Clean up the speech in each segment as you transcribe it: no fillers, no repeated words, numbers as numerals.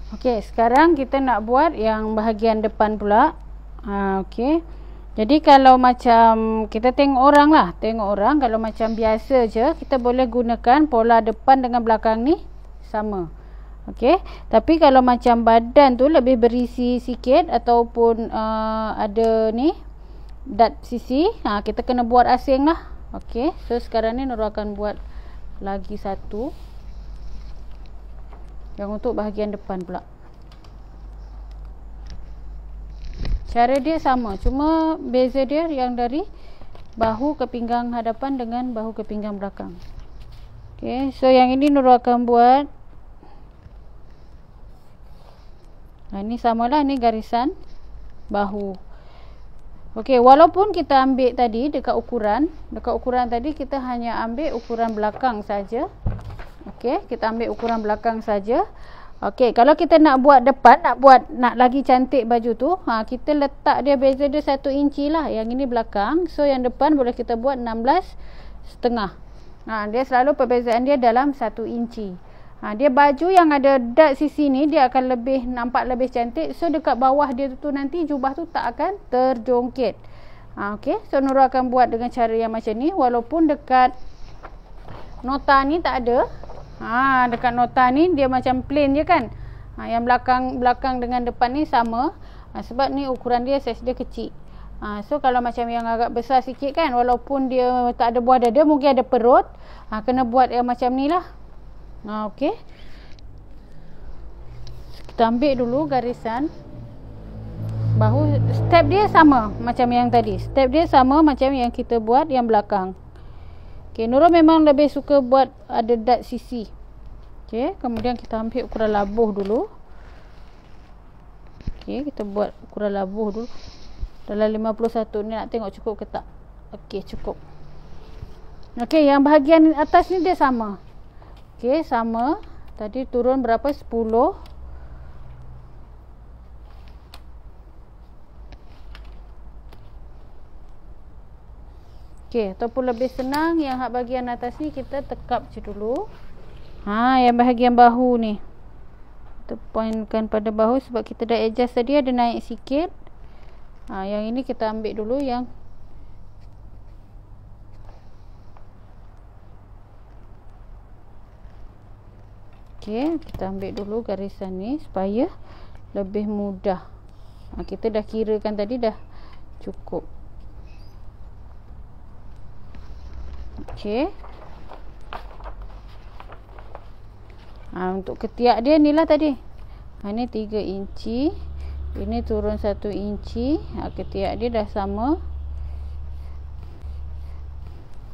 Okey, sekarang kita nak buat yang bahagian depan pula. Okey. Jadi kalau macam kita tengok orang lah, kalau macam biasa je, kita boleh gunakan pola depan dengan belakang ni sama. Okey. Tapi kalau macam badan tu lebih berisi sikit ataupun ada ni dat sisi, kita kena buat asing lah. Okey. So sekarang ni Nurul akan buat lagi satu yang untuk bahagian depan pula. Cara dia sama, cuma beza dia yang dari bahu ke pinggang hadapan dengan bahu ke pinggang belakang. Okey, so yang ini Nurul akan buat. Ini samalah, ni garisan bahu. Okey, walaupun kita ambil tadi dekat ukuran tadi kita hanya ambil ukuran belakang saja. Okey, kita ambil ukuran belakang saja. Okey, kalau kita nak buat depan, nak lagi cantik baju tu, kita letak dia, beza dia 1 inci lah. Yang ini belakang, so yang depan boleh kita buat 16.5. Dia selalu perbezaan dia dalam 1 inci. Dia baju yang ada dat sisi ni dia akan nampak lebih cantik. So dekat bawah dia tu nanti jubah tu tak akan terjongkit. Okey, so Nurul akan buat dengan cara yang macam ni, walaupun dekat nota ni tak ada. Dekat nota ni dia macam plain je kan. Yang belakang dengan depan ni sama. Sebab ni ukuran dia, saiz dia kecil. So kalau macam yang agak besar sikit kan, walaupun dia tak ada buah dada, mungkin ada perut, kena buat yang macam ni lah. Okey. Kita ambil dulu garisan bahu. Step dia sama macam yang tadi. Step dia sama macam yang kita buat yang belakang. Okey, Nurul memang lebih suka buat ada dat sisi. Okey, kemudian kita ambil ukuran labuh dulu. Okey, kita buat ukuran labuh dulu. Dalam 51 ni nak tengok cukup ke tak. Okey, cukup. Okey, yang bahagian atas ni dia sama. Okey, sama. Tadi turun berapa? 10. Okey, ataupun lebih senang yang bahagian atas ni kita tekap je dulu. Yang bahagian bahu ni kita pointkan pada bahu sebab kita dah adjust tadi, ada naik sikit. Yang ini kita ambil dulu yang okey, kita ambil dulu garisan ni supaya lebih mudah. Kita dah kirakan tadi, dah cukup. Okey. Untuk ketiak dia ni lah tadi. Ni 3 inci. Ini turun 1 inci. Ketiak dia dah sama.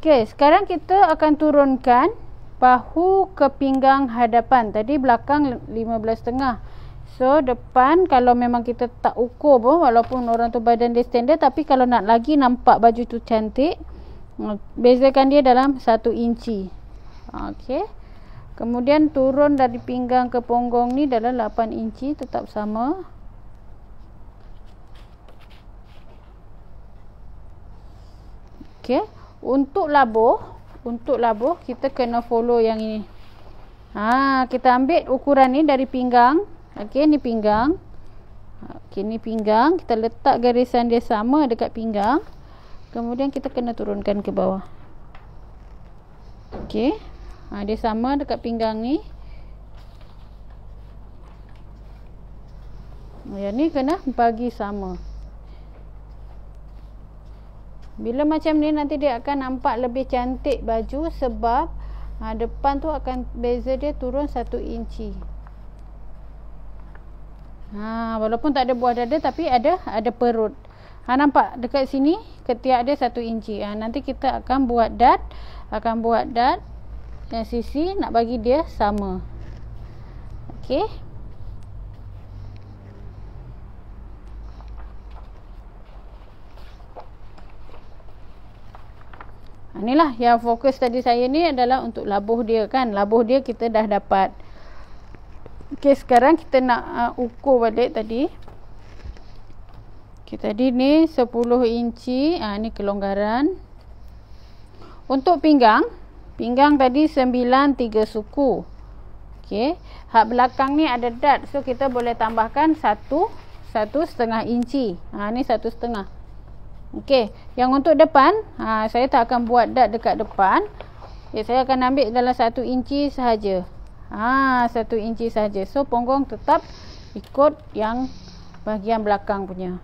Okey, sekarang kita akan turunkan bahu ke pinggang hadapan. Tadi belakang 15.5. So depan, kalau memang kita tak ukur pun, walaupun orang tu badan dia standard, tapi kalau nak lagi nampak baju tu cantik, bezakan dia dalam 1 inci. Okey. Kemudian turun dari pinggang ke punggung ni dalam 8 inci, tetap sama. Okey. Untuk labuh kita kena follow yang ini. Kita ambil ukuran ni dari pinggang. Okey, ni pinggang. Okey, ni pinggang. Kita letak garisan dia sama dekat pinggang. Kemudian kita kena turunkan ke bawah. Okey. Dia sama dekat pinggang ni. Yang ni kena bagi sama. Bila macam ni nanti dia akan nampak lebih cantik baju, sebab depan tu akan beza dia turun 1 inci. Walaupun tak ada buah dada tapi ada perut. Nampak dekat sini ketiak dia 1 inci. Nanti kita akan buat dat. Yang sisi nak bagi dia sama. Okey. Inilah yang fokus tadi saya ni adalah untuk labuh dia kan. Labuh dia kita dah dapat. Okey, sekarang kita nak ukur balik tadi. Okey, tadi ni 10 inci. Ni kelonggaran. Untuk pinggang tadi 9 3 suku. Okey, hak belakang ni ada dot, so kita boleh tambahkan 1.5 inci. Ni 1.5. Okey, yang untuk depan, saya tak akan buat dot dekat depan. Saya akan ambil dalam 1 inci sahaja. 1 inci sahaja. So punggung tetap ikut yang bahagian belakang punya.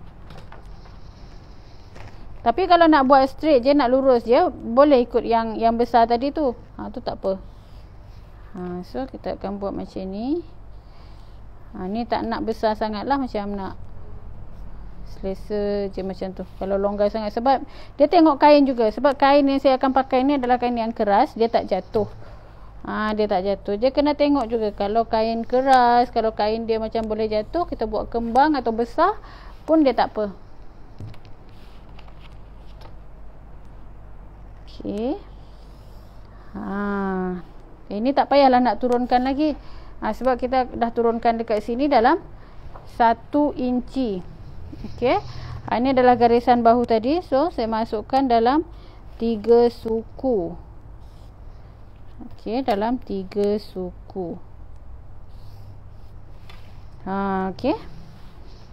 Tapi kalau nak buat straight je, nak lurus je, boleh ikut yang besar tadi tu. Tu tak apa. So kita akan buat macam ni. Ni tak nak besar sangat lah, macam nak selesa je macam tu. Kalau longgar sangat, sebab dia tengok kain juga. Sebab kain yang saya akan pakai ni adalah kain yang keras, dia tak jatuh. Dia tak jatuh. Dia kena tengok juga, kalau kain keras, kalau kain dia macam boleh jatuh, kita buat kembang atau besar pun dia tak apa. Okey. Ini tak payahlah nak turunkan lagi. Sebab kita dah turunkan dekat sini dalam 1 inci. Okey. Ini adalah garisan bahu tadi. So saya masukkan dalam 3 suku. Okey, dalam 3 suku. Okey.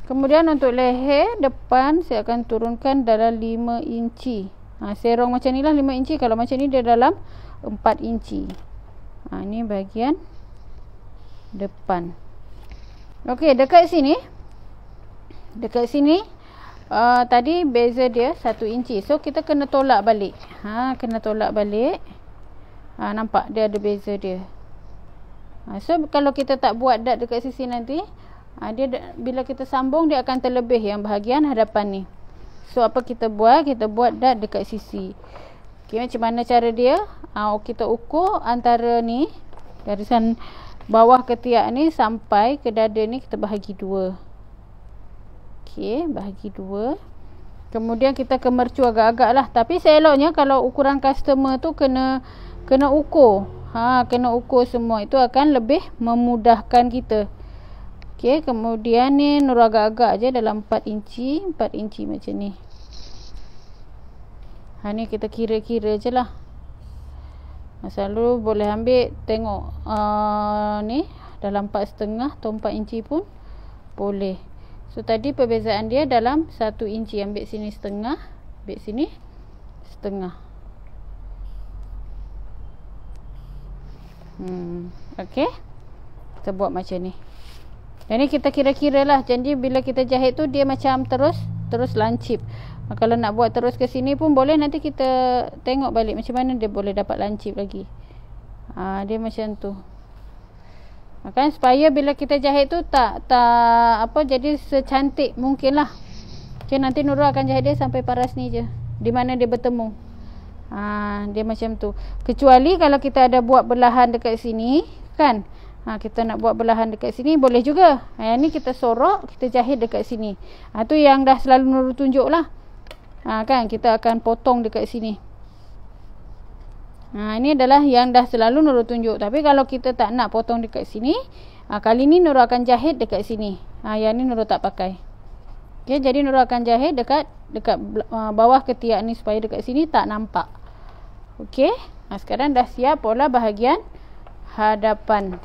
Kemudian untuk leher depan saya akan turunkan dalam 5 inci. Serong macam ni lah 5 inci. Kalau macam ni dia dalam 4 inci. Ni bahagian depan. Okey, dekat sini. Tadi beza dia 1 inci. So kita kena tolak balik. Kena tolak balik. Nampak dia ada beza dia. So kalau kita tak buat dot dekat sisi nanti, bila kita sambung dia akan terlebih yang bahagian hadapan ni. So apa kita buat? Kita buat dot dekat sisi. Okey, macam mana cara dia? Kita ukur antara ni, garisan bawah ketiak ni sampai ke dada ni, kita bahagi 2. Okey, bahagi 2. Kemudian kita kemercu agak-agak lah. Tapi seeloknya kalau ukuran customer tu kena ukur. Kena ukur semua. Itu akan lebih memudahkan kita. Okey, kemudian ni nurut agak-agak je dalam 4 inci macam ni. Ni kita kira-kira je lah. Selalu boleh ambil, tengok ni dalam 4.5 atau 4 inci pun boleh. So tadi perbezaan dia dalam 1 inci. Ambil sini setengah, ambil sini setengah. Okey, kita buat macam ni. Dan ni kita kira-kira lah. Jadi bila kita jahit tu dia macam terus lancip. Kalau nak buat terus ke sini pun boleh. Nanti kita tengok balik macam mana dia boleh dapat lancip lagi. Dia macam tu. Kan supaya bila kita jahit tu jadi secantik mungkin lah. Okay, nanti Nurul akan jahit dia sampai paras ni je, di mana dia bertemu. Dia macam tu. Kecuali kalau kita ada buat belahan dekat sini kan. Kita nak buat belahan dekat sini boleh juga. Yang ni kita sorok, kita jahit dekat sini. Tu yang dah selalu Nurul tunjuk lah. Kan kita akan potong dekat sini. Ini adalah yang dah selalu Nurul tunjuk. Tapi kalau kita tak nak potong dekat sini, kali ni Nurul akan jahit dekat sini. Yang ni Nurul tak pakai. Okay, jadi Nurul akan jahit dekat bawah ketiak ni supaya dekat sini tak nampak. Okey. Sekarang dah siap pola bahagian hadapan.